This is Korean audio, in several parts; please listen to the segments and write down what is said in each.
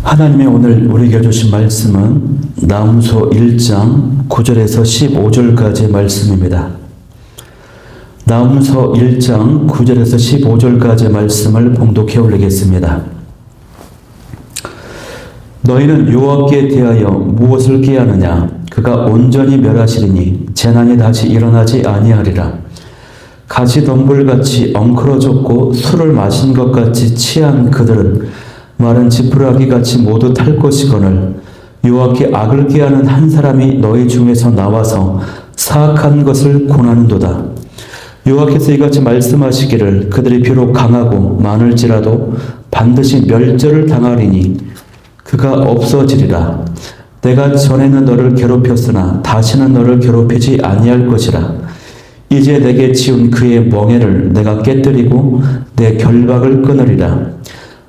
하나님의 오늘 우리에게 주신 말씀은 나훔소 1장 9절에서 15절까지의 말씀입니다. 나훔소 1장 9절에서 15절까지의 말씀을 봉독해 올리겠습니다. 너희는 여호와께 대하여 무엇을 꾀하느냐? 그가 온전히 멸하시리니 재난이 다시 일어나지 아니하리라. 가시덤불같이 엉클어졌고 술을 마신 것 같이 취한 그들은 마른 지푸라기같이 모두 탈 것이거늘 여호와께 악을 꾀하는 한 사람이 너희 중에서 나와서 사악한 것을 권하는도다. 여호와께서 이같이 말씀하시기를 그들이 비록 강하고 많을지라도 반드시 멸절을 당하리니 그가 없어지리라. 내가 전에는 너를 괴롭혔으나 다시는 너를 괴롭히지 아니할 것이라. 이제 내게 지은 그의 멍에를 내가 깨뜨리고 내 결박을 끊으리라.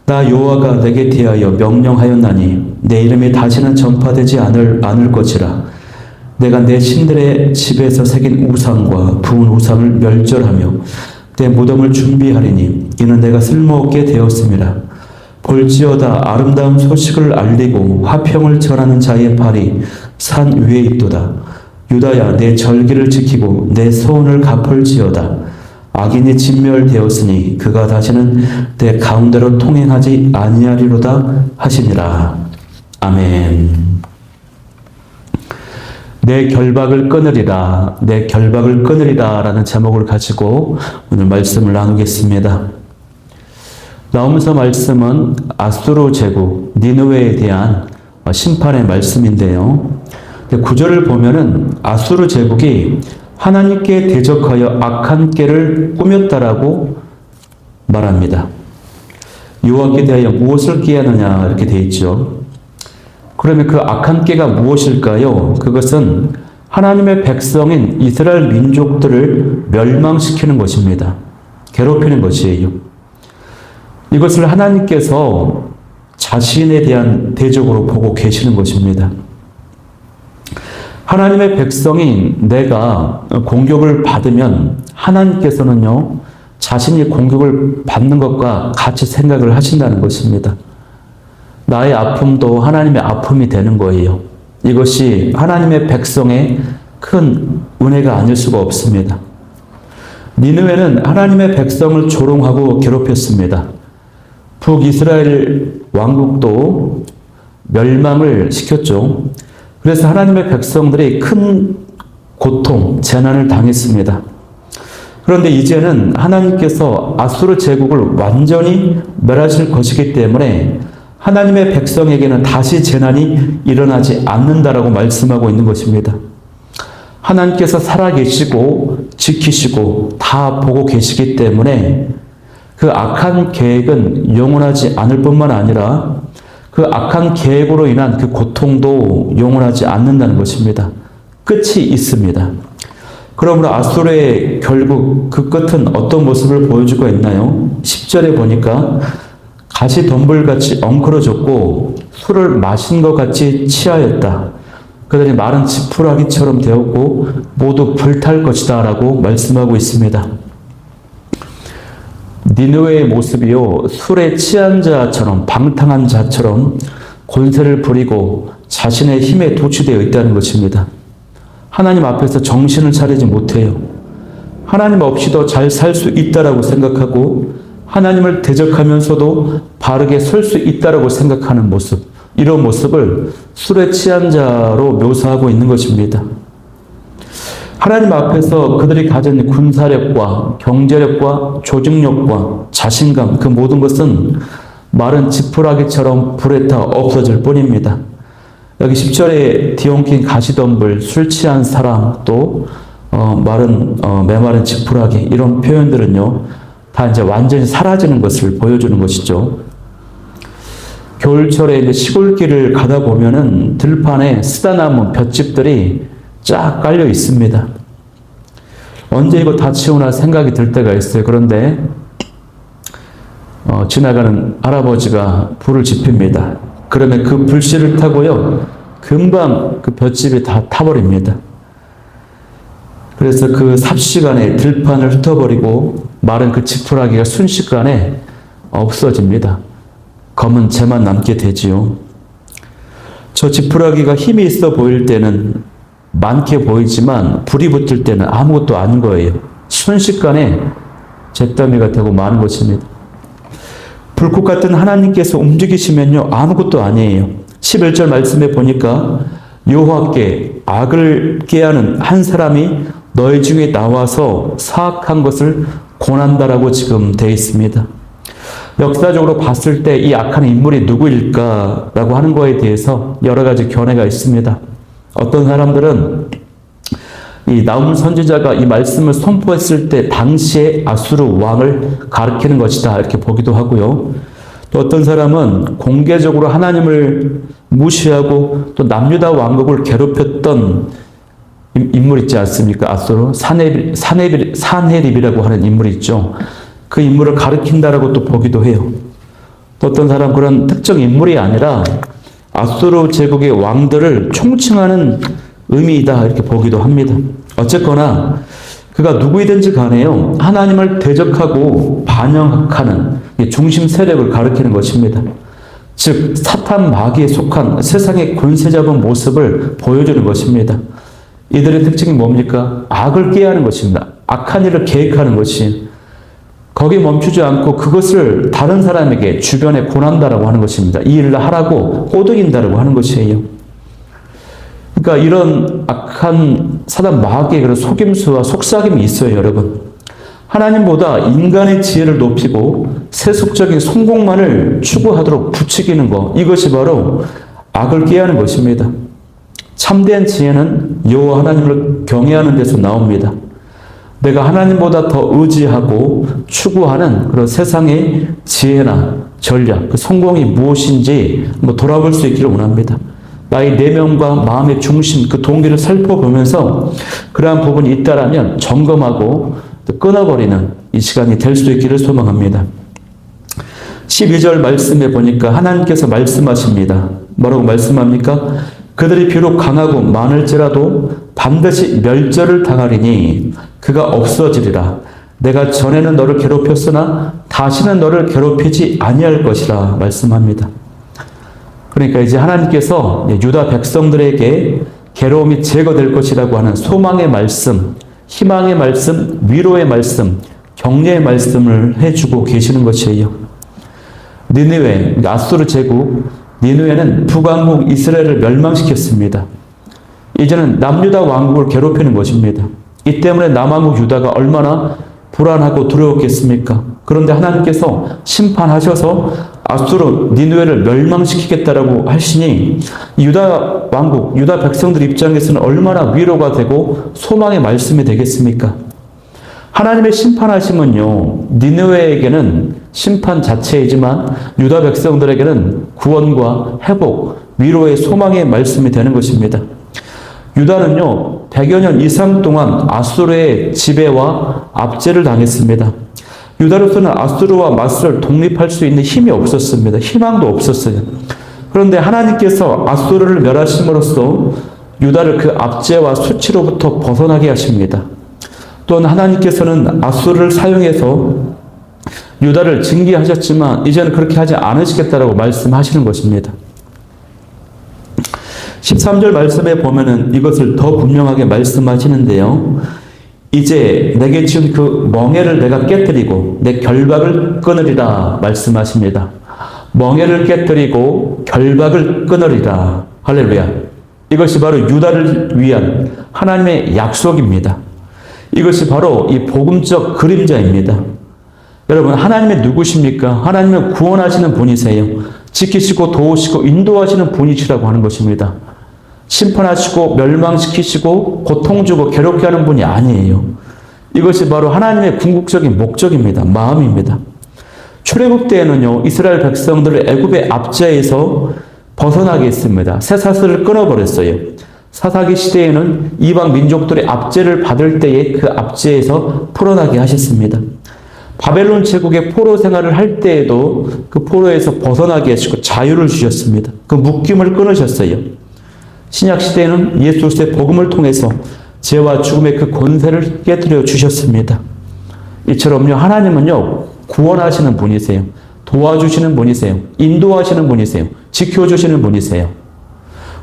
나 여호와가 내게 대하여 명령하였나니 내 이름이 다시는 전파되지 않을 것이라. 내가 내 신들의 집에서 새긴 우상과 부은 우상을 멸절하며 내 무덤을 준비하리니 이는 내가 쓸모없게 되었음이라. 볼지어다 아름다운 소식을 알리고 화평을 전하는 자의 발이 산 위에 있도다. 유다야 내 절기를 지키고 내 소원을 갚을지어다. 악인이 진멸되었으니 그가 다시는 내 가운데로 통행하지 아니하리로다 하시니라. 아멘. 내 결박을 끊으리라, 내 결박을 끊으리라 라는 제목을 가지고 오늘 말씀을 나누겠습니다. 나오면서 말씀은 아수르 제국 니느웨에 대한 심판의 말씀인데요. 9절을 보면은 아수르 제국이 하나님께 대적하여 악한 꾀를 꾸몄다라고 말합니다. 여호와께 대하여 무엇을 꾀하느냐 이렇게 되어 있죠. 그러면 그 악한 꾀가 무엇일까요? 그것은 하나님의 백성인 이스라엘 민족들을 멸망시키는 것입니다. 괴롭히는 것이에요. 이것을 하나님께서 자신에 대한 대적으로 보고 계시는 것입니다. 하나님의 백성인 내가 공격을 받으면 하나님께서는요, 자신이 공격을 받는 것과 같이 생각을 하신다는 것입니다. 나의 아픔도 하나님의 아픔이 되는 거예요. 이것이 하나님의 백성의 큰 은혜가 아닐 수가 없습니다. 니느웨는 하나님의 백성을 조롱하고 괴롭혔습니다. 북이스라엘 왕국도 멸망을 시켰죠. 그래서 하나님의 백성들이 큰 고통, 재난을 당했습니다. 그런데 이제는 하나님께서 아수르 제국을 완전히 멸하실 것이기 때문에 하나님의 백성에게는 다시 재난이 일어나지 않는다라고 말씀하고 있는 것입니다. 하나님께서 살아계시고 지키시고 다 보고 계시기 때문에 그 악한 계획은 영원하지 않을 뿐만 아니라 그 악한 계획으로 인한 그 고통도 영원하지 않는다는 것입니다. 끝이 있습니다. 그러므로 아수르의 결국 그 끝은 어떤 모습을 보여주고 있나요? 10절에 보니까 가시덤불같이 엉클어졌고 술을 마신 것 같이 취하였다. 그들이 마른 지푸라기처럼 되었고 모두 불탈 것이다 라고 말씀하고 있습니다. 니느웨의 모습이요, 술에 취한 자처럼 방탕한 자처럼 권세를 부리고 자신의 힘에 도취되어 있다는 것입니다. 하나님 앞에서 정신을 차리지 못해요. 하나님 없이도 잘 살 수 있다라고 생각하고 하나님을 대적하면서도 바르게 설 수 있다라고 생각하는 모습, 이런 모습을 술에 취한 자로 묘사하고 있는 것입니다. 하나님 앞에서 그들이 가진 군사력과 경제력과 조직력과 자신감, 그 모든 것은 마른 지푸라기처럼 불에 타 없어질 뿐입니다. 여기 10절에 뒤엉킨 가시덤불, 술 취한 사람, 또 메마른 지푸라기, 이런 표현들은요, 다 이제 완전히 사라지는 것을 보여주는 것이죠. 겨울철에 이제 시골길을 가다 보면은 들판에 쓰다 남은 볏짚들이 쫙 깔려 있습니다. 언제 이거 다 치우나 생각이 들 때가 있어요. 그런데 지나가는 할아버지가 불을 지핍니다. 그러면 그 불씨를 타고요, 금방 그 볏짚이 다 타버립니다. 그래서 그 삽시간에 들판을 흩어버리고 마른 그 지푸라기가 순식간에 없어집니다. 검은 재만 남게 되지요. 저 지푸라기가 힘이 있어 보일 때는 많게 보이지만 불이 붙을 때는 아무것도 아닌 거예요. 순식간에 잿더미가 되고 마는 것입니다. 불꽃 같은 하나님께서 움직이시면요 아무것도 아니에요. 11절 말씀에 보니까 여호와께 악을 꾀하는 한 사람이 너희 중에 나와서 사악한 것을 권한다라고 지금 되어 있습니다. 역사적으로 봤을 때 이 악한 인물이 누구일까라고 하는 거에 대해서 여러 가지 견해가 있습니다. 어떤 사람들은 이 나훔 선지자가 이 말씀을 선포했을 때 당시에 아수르 왕을 가리키는 것이다 이렇게 보기도 하고요. 또 어떤 사람은 공개적으로 하나님을 무시하고 또 남유다 왕국을 괴롭혔던 인물 있지 않습니까? 아수르 산헤립이라고 하는 인물이 있죠. 그 인물을 가리킨다라고 또 보기도 해요. 또 어떤 사람 그런 특정 인물이 아니라 아수르 제국의 왕들을 총칭하는 의미이다 이렇게 보기도 합니다. 어쨌거나 그가 누구이든지 간에요 하나님을 대적하고 반역하는 중심 세력을 가리키는 것입니다. 즉 사탄 마귀에 속한 세상의 권세 잡은 모습을 보여주는 것입니다. 이들의 특징이 뭡니까? 악을 꾀하는 것입니다. 악한 일을 계획하는 것이 거기에 멈추지 않고 그것을 다른 사람에게 주변에 권한다라고 하는 것입니다. 이 일을 하라고 꼬드긴다라고 하는 것이에요. 그러니까 이런 악한 사단 마귀의 그런 속임수와 속삭임이 있어요, 여러분. 하나님보다 인간의 지혜를 높이고 세속적인 성공만을 추구하도록 부추기는 것, 이것이 바로 악을 꾀하는 것입니다. 참된 지혜는 여호와 하나님을 경외하는 데서 나옵니다. 내가 하나님보다 더 의지하고 추구하는 그런 세상의 지혜나 전략, 그 성공이 무엇인지 돌아볼 수 있기를 원합니다. 나의 내면과 마음의 중심, 그 동기를 살펴보면서 그러한 부분이 있다라면 점검하고 끊어버리는 이 시간이 될 수 있기를 소망합니다. 12절 말씀에 보니까 하나님께서 말씀하십니다. 뭐라고 말씀합니까? 그들이 비록 강하고 많을지라도 반드시 멸절을 당하리니 그가 없어지리라. 내가 전에는 너를 괴롭혔으나 다시는 너를 괴롭히지 아니할 것이라 말씀합니다. 그러니까 이제 하나님께서 유다 백성들에게 괴로움이 제거될 것이라고 하는 소망의 말씀, 희망의 말씀, 위로의 말씀, 격려의 말씀을 해주고 계시는 것이에요. 니느웨, 아수르 제국, 니느웨는 북왕국 이스라엘을 멸망시켰습니다. 이제는 남유다 왕국을 괴롭히는 것입니다. 이 때문에 남왕국 유다가 얼마나 불안하고 두려웠겠습니까? 그런데 하나님께서 심판하셔서 아수르 니느웨를 멸망시키겠다라고 하시니 유다 왕국, 유다 백성들 입장에서는 얼마나 위로가 되고 소망의 말씀이 되겠습니까? 하나님의 심판하심은요, 니느웨에게는 심판 자체이지만 유다 백성들에게는 구원과 회복, 위로의 소망의 말씀이 되는 것입니다. 유다는요, 100여 년 이상 동안 아수르의 지배와 압제를 당했습니다. 유다로서는 아수르와 맞설 독립할 수 있는 힘이 없었습니다. 희망도 없었어요. 그런데 하나님께서 아수르를 멸하심으로써 유다를 그 압제와 수치로부터 벗어나게 하십니다. 또한 하나님께서는 아수르를 사용해서 유다를 징계하셨지만 이제는 그렇게 하지 않으시겠다라고 말씀하시는 것입니다. 13절 말씀에 보면은 이것을 더 분명하게 말씀하시는데요. 이제 내게 지은 그 멍에를 내가 깨뜨리고 내 결박을 끊으리라 말씀하십니다. 멍에를 깨뜨리고 결박을 끊으리라. 할렐루야. 이것이 바로 유다를 위한 하나님의 약속입니다. 이것이 바로 이 복음적 그림자입니다. 여러분, 하나님은 누구십니까? 하나님은 구원하시는 분이세요. 지키시고 도우시고 인도하시는 분이시라고 하는 것입니다. 심판하시고 멸망시키시고 고통 주고 괴롭게 하는 분이 아니에요. 이것이 바로 하나님의 궁극적인 목적입니다. 마음입니다. 출애굽 때에는요, 이스라엘 백성들을 애굽의 압제에서 벗어나게 했습니다. 쇠사슬을 끊어버렸어요. 사사기 시대에는 이방 민족들의 압제를 받을 때에 그 압제에서 풀어나게 하셨습니다. 바벨론 제국의 포로 생활을 할 때에도 그 포로에서 벗어나게 하시고 자유를 주셨습니다. 그 묶임을 끊으셨어요. 신약 시대에는 예수 그리스도의 복음을 통해서 죄와 죽음의 그 권세를 깨뜨려 주셨습니다. 이처럼요, 하나님은요, 구원하시는 분이세요. 도와주시는 분이세요. 인도하시는 분이세요. 지켜주시는 분이세요.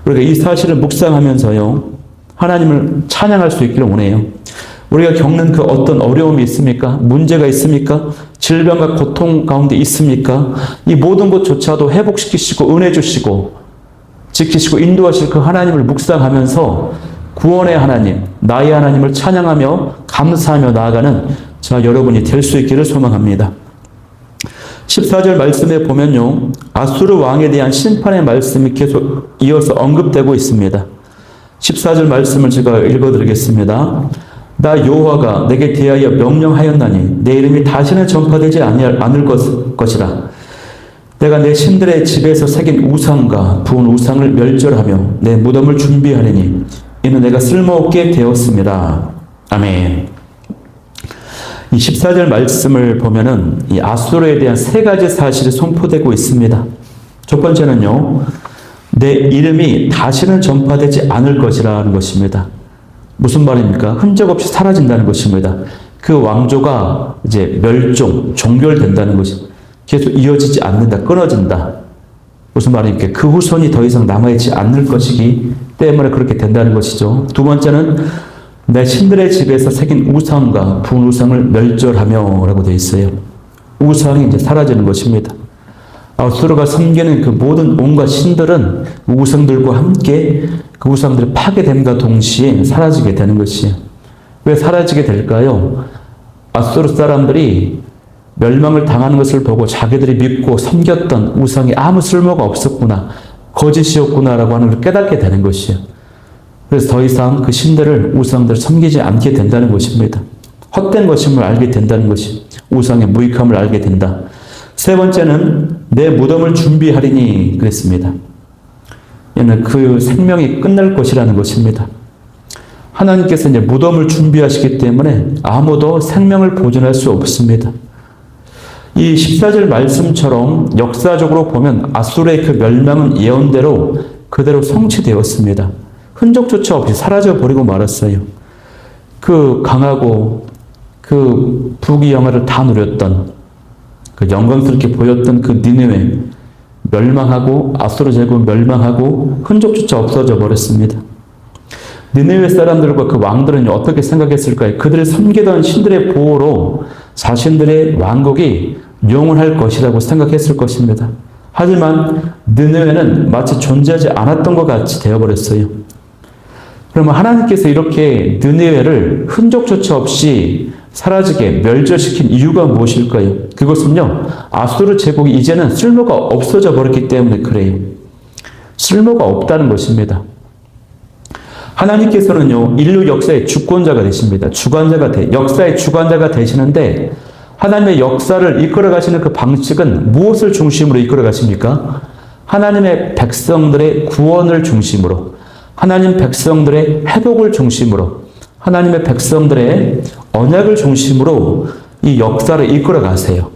우리가 이 사실을 묵상하면서요, 하나님을 찬양할 수 있기를 원해요. 우리가 겪는 그 어떤 어려움이 있습니까? 문제가 있습니까? 질병과 고통 가운데 있습니까? 이 모든 것조차도 회복시키시고 은혜 주시고 지키시고 인도하실 그 하나님을 묵상하면서 구원의 하나님, 나의 하나님을 찬양하며 감사하며 나아가는 자 여러분이 될 수 있기를 소망합니다. 14절 말씀에 보면요, 아수르 왕에 대한 심판의 말씀이 계속 이어서 언급되고 있습니다. 14절 말씀을 제가 읽어드리겠습니다. 나 여호와가 내게 대하여 명령하였나니 내 이름이 다시는 전파되지 않을 것이라. 내가 내 신들의 집에서 새긴 우상과 부은 우상을 멸절하며 내 무덤을 준비하리니 이는 내가 쓸모없게 되었습니다. 아멘. 이 14절 말씀을 보면은 이 아수르에 대한 세 가지 사실이 선포되고 있습니다. 첫 번째는요, 내 이름이 다시는 전파되지 않을 것이라는 것입니다. 무슨 말입니까? 흔적 없이 사라진다는 것입니다. 그 왕조가 이제 종결된다는 것이 계속 이어지지 않는다, 끊어진다. 무슨 말입니까? 그 후손이 더 이상 남아있지 않을 것이기 때문에 그렇게 된다는 것이죠. 두 번째는 내 신들의 집에서 새긴 우상과 부은 우상을 멸절하며 라고 되어 있어요. 우상이 이제 사라지는 것입니다. 아수르가 섬기는 그 모든 온갖 신들은 우상들과 함께 그 우상들이 파괴됨과 동시에 사라지게 되는 것이에요. 왜 사라지게 될까요? 아수르 사람들이 멸망을 당하는 것을 보고 자기들이 믿고 섬겼던 우상이 아무 쓸모가 없었구나, 거짓이었구나라고 하는 걸 깨닫게 되는 것이에요. 그래서 더 이상 그 신들을, 우상들을 섬기지 않게 된다는 것입니다. 헛된 것임을 알게 된다는 것이, 우상의 무익함을 알게 된다. 세 번째는 내 무덤을 준비하리니 그랬습니다. 얘는 그 생명이 끝날 것이라는 것입니다. 하나님께서 이제 무덤을 준비하시기 때문에 아무도 생명을 보존할 수 없습니다. 이 14절 말씀처럼 역사적으로 보면 아수르의 그 멸망은 예언대로 그대로 성취되었습니다. 흔적조차 없이 사라져버리고 말았어요. 그 강하고 그 부귀영화를 다 누렸던, 그 영광스럽게 보였던 그 니느웨 멸망하고, 아수르 제국 멸망하고 흔적조차 없어져 버렸습니다. 니느웨 사람들과 그 왕들은 어떻게 생각했을까요? 그들이 섬기던 신들의 보호로 자신들의 왕국이 영원할 것이라고 생각했을 것입니다. 하지만 니느웨는 마치 존재하지 않았던 것 같이 되어버렸어요. 그러면 하나님께서 이렇게 니느웨를 흔적조차 없이 사라지게 멸절시킨 이유가 무엇일까요? 그것은요, 아수르 제국이 이제는 쓸모가 없어져 버렸기 때문에 그래요. 쓸모가 없다는 것입니다. 하나님께서는요, 인류 역사의 주권자가 되십니다. 역사의 주관자가 되시는데, 하나님의 역사를 이끌어 가시는 그 방식은 무엇을 중심으로 이끌어 가십니까? 하나님의 백성들의 구원을 중심으로, 하나님 백성들의 회복을 중심으로, 하나님의 백성들의 언약을 중심으로 이 역사를 이끌어 가세요.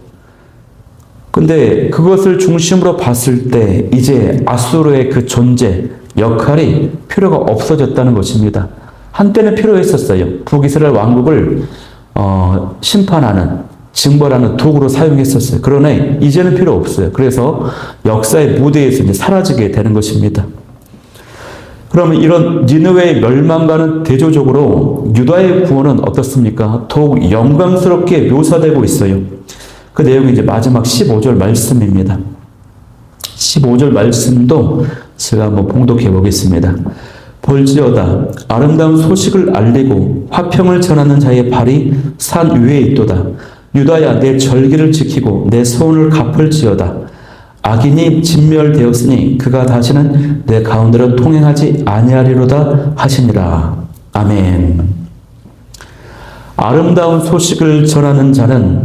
근데 그것을 중심으로 봤을 때 이제 아수르의 그 존재, 역할이 필요가 없어졌다는 것입니다. 한때는 필요했었어요. 북이스라엘 왕국을 심판하는, 징벌하는 도구로 사용했었어요. 그러나 이제는 필요 없어요. 그래서 역사의 무대에서 이제 사라지게 되는 것입니다. 그러면 이런 니느웨의 멸망과는 대조적으로 유다의 구원은 어떻습니까? 더욱 영광스럽게 묘사되고 있어요. 그 내용이 이제 마지막 15절 말씀입니다. 15절 말씀도 제가 한번 봉독해 보겠습니다. 볼지어다 아름다운 소식을 알리고 화평을 전하는 자의 발이 산 위에 있도다. 유다야 내 절기를 지키고 내 소원을 갚을지어다. 악인이 진멸되었으니 그가 다시는 내 가운데로 통행하지 아니하리로다 하시니라. 아멘. 아름다운 소식을 전하는 자는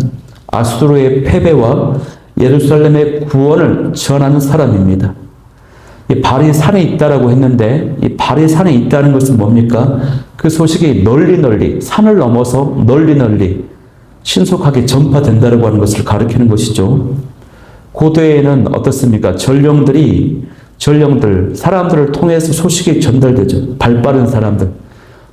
아수르의 패배와 예루살렘의 구원을 전하는 사람입니다. 이 발이 산에 있다라고 했는데 이 발이 산에 있다는 것은 뭡니까? 그 소식이 널리 산을 넘어서 널리 신속하게 전파된다라고 하는 것을 가리키는 것이죠. 고대에는 어떻습니까? 사람들을 통해서 소식이 전달되죠. 발 빠른 사람들.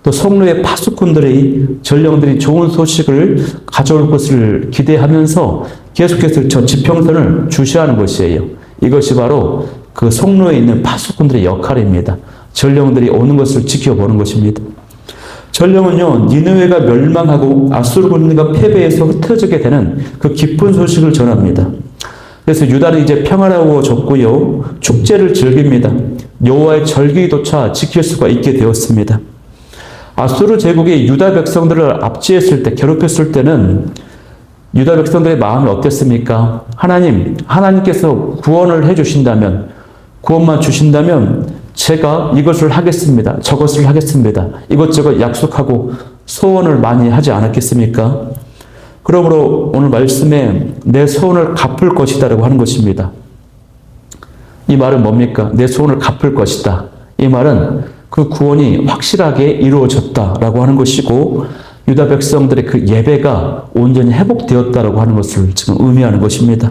또 성로의 파수꾼들이 전령들이 좋은 소식을 가져올 것을 기대하면서 계속해서 저 지평선을 주시하는 것이에요. 이것이 바로 그 송로에 있는 파수꾼들의 역할입니다. 전령들이 오는 것을 지켜보는 것입니다. 전령은요, 니느웨가 멸망하고 아수르 군대가 패배해서 흩어지게 되는 그 기쁜 소식을 전합니다. 그래서 유다는 이제 평화로워졌고요, 축제를 즐깁니다. 여호와의 절기조차 지킬 수가 있게 되었습니다. 아수르 제국이 유다 백성들을 압제했을 때, 괴롭혔을 때는 유다 백성들의 마음이 어땠습니까? 하나님께서 구원을 해주신다면, 구원만 주신다면 제가 이것을 하겠습니다. 저것을 하겠습니다. 이것저것 약속하고 소원을 많이 하지 않았겠습니까? 그러므로 오늘 말씀에 내 소원을 갚을 것이다라고 하는 것입니다. 이 말은 뭡니까? 내 소원을 갚을 것이다. 이 말은 그 구원이 확실하게 이루어졌다라고 하는 것이고, 유다 백성들의 그 예배가 온전히 회복되었다라고 하는 것을 지금 의미하는 것입니다.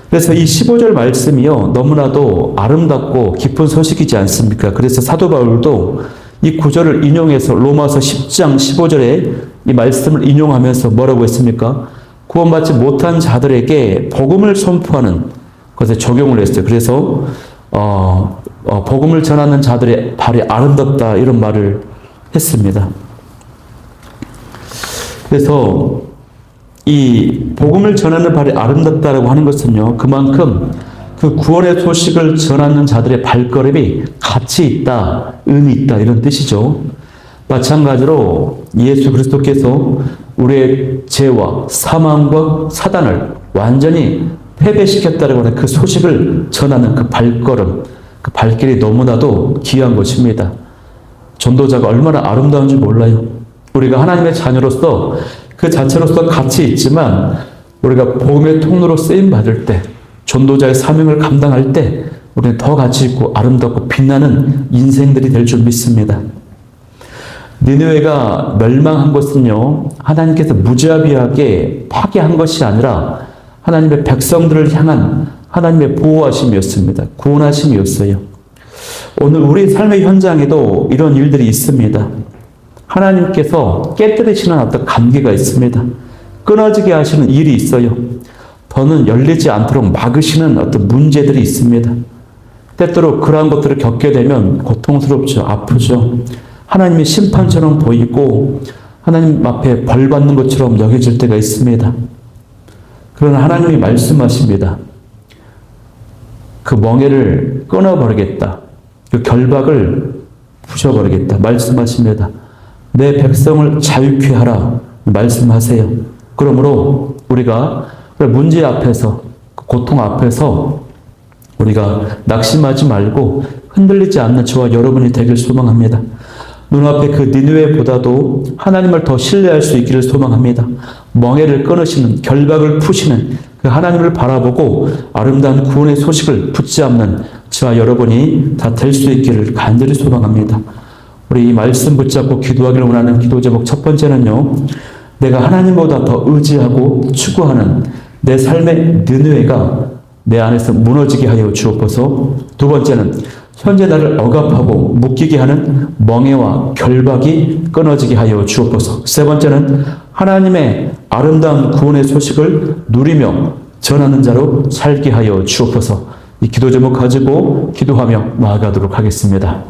그래서 이 15절 말씀이요, 너무나도 아름답고 깊은 소식이지 않습니까? 그래서 사도 바울도 이 구절을 인용해서 로마서 10장 15절에 이 말씀을 인용하면서 뭐라고 했습니까? 구원받지 못한 자들에게 복음을 선포하는 것에 적용을 했어요. 그래서 복음을 전하는 자들의 발이 아름답다, 이런 말을 했습니다. 그래서 이 복음을 전하는 발이 아름답다라고 하는 것은요, 그만큼 그 구원의 소식을 전하는 자들의 발걸음이 가치 있다, 의미 있다, 이런 뜻이죠. 마찬가지로 예수 그리스도께서 우리의 죄와 사망과 사단을 완전히 패배시켰다라고 하는 그 소식을 전하는 그 발걸음, 그 발길이 너무나도 귀한 것입니다. 전도자가 얼마나 아름다운지 몰라요. 우리가 하나님의 자녀로서 그 자체로서 가치 있지만, 우리가 복음의 통로로 쓰임받을 때, 전도자의 사명을 감당할 때 우리는 더 가치 있고 아름답고 빛나는 인생들이 될 줄 믿습니다. 니느웨가 멸망한 것은요, 하나님께서 무자비하게 파괴한 것이 아니라 하나님의 백성들을 향한 하나님의 보호하심이었습니다. 구원하심이었어요. 오늘 우리 삶의 현장에도 이런 일들이 있습니다. 하나님께서 깨뜨리시는 어떤 관계가 있습니다. 끊어지게 하시는 일이 있어요. 더는 열리지 않도록 막으시는 어떤 문제들이 있습니다. 때때로 그러한 것들을 겪게 되면 고통스럽죠. 아프죠. 하나님의 심판처럼 보이고 하나님 앞에 벌 받는 것처럼 여겨질 때가 있습니다. 그러나 하나님이 말씀하십니다. 그 멍에를 끊어버리겠다. 그 결박을 부셔버리겠다. 말씀하십니다. 내 백성을 자유케 하라. 말씀하세요. 그러므로 우리가 문제 앞에서, 고통 앞에서 우리가 낙심하지 말고 흔들리지 않는 저와 여러분이 되길 소망합니다. 눈앞에 그 니느웨보다도 하나님을 더 신뢰할 수 있기를 소망합니다. 멍에를 끊으시는, 결박을 푸시는 그 하나님을 바라보고 아름다운 구원의 소식을 붙잡는 저와 여러분이 다 될 수 있기를 간절히 소망합니다. 우리 이 말씀 붙잡고 기도하기를 원하는 기도 제목 첫 번째는요, 내가 하나님보다 더 의지하고 추구하는 내 삶의 느느웨가 내 안에서 무너지게 하여 주옵소서. 두 번째는 현재 나를 억압하고 묶이게 하는 멍에와 결박이 끊어지게 하여 주옵소서. 세 번째는 하나님의 아름다운 구원의 소식을 누리며 전하는 자로 살게 하여 주옵소서. 이 기도 제목 가지고 기도하며 나아가도록 하겠습니다.